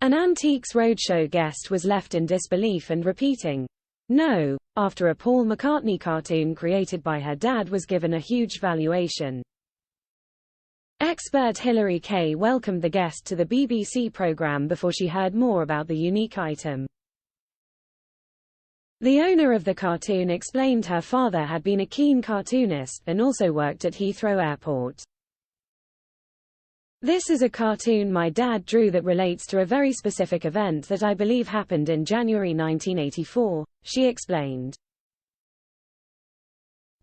An Antiques Roadshow guest was left in disbelief and repeating, "No," after a Paul McCartney cartoon created by her dad was given a huge valuation. Expert Hilary Kay welcomed the guest to the BBC programme before she heard more about the unique item. The owner of the cartoon explained her father had been a keen cartoonist, and also worked at Heathrow Airport. "This is a cartoon my dad drew that relates to a very specific event that I believe happened in January 1984, she explained.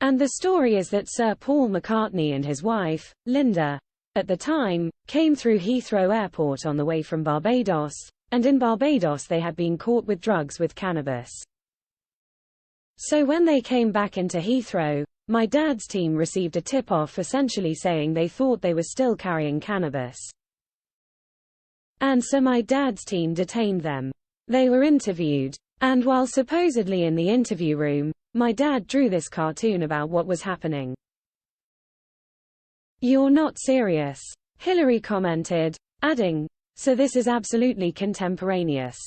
"And the story is that Sir Paul McCartney and his wife, Linda, at the time, came through Heathrow Airport on the way from Barbados, and in Barbados they had been caught with drugs with cannabis. So when they came back into Heathrow, my dad's team received a tip-off essentially saying they thought they were still carrying cannabis. And so my dad's team detained them. They were interviewed. And while supposedly in the interview room, my dad drew this cartoon about what was happening." "You're not serious," Hilary commented, adding, "So this is absolutely contemporaneous."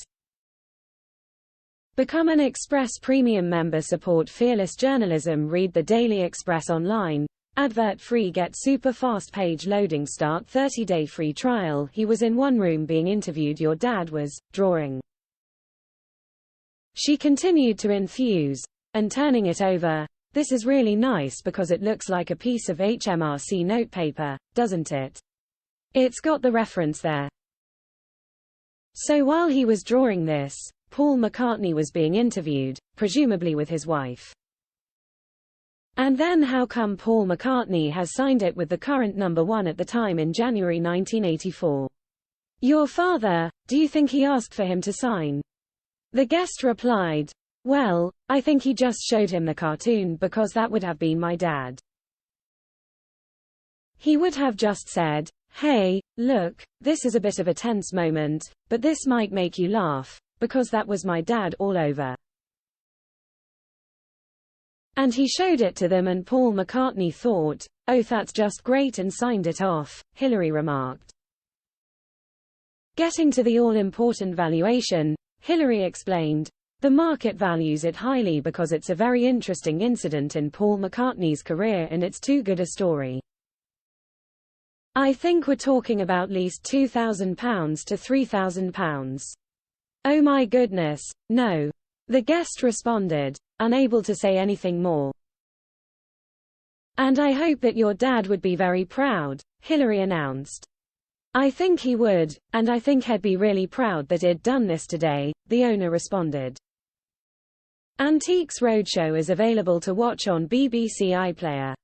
Become an Express Premium member. Support fearless journalism. Read the Daily Express online. Advert free. Get super fast page loading. Start 30-day free trial. He was in one room being interviewed. Your dad was drawing. She continued to enthuse. And turning it over. "This is really nice because it looks like a piece of HMRC notepaper, doesn't it? It's got the reference there." So while he was drawing this, Paul McCartney was being interviewed, presumably with his wife. And then how come Paul McCartney has signed it with the current #1 at the time in January 1984? "Your father, do you think he asked for him to sign?" The guest replied, "Well, I think he just showed him the cartoon because that would have been my dad. He would have just said, 'Hey, look, this is a bit of a tense moment, but this might make you laugh, because that was my dad all over.' And he showed it to them and Paul McCartney thought, 'Oh, that's just great,' and signed it off," Hilary remarked. Getting to the all-important valuation, Hilary explained, "The market values it highly because it's a very interesting incident in Paul McCartney's career and it's too good a story. I think we're talking about at least £2,000 to £3,000. "Oh my goodness, no," the guest responded, unable to say anything more. "And I hope that your dad would be very proud," Hilary announced. "I think he would, and I think he'd be really proud that he'd done this today," the owner responded. Antiques Roadshow is available to watch on BBC iPlayer.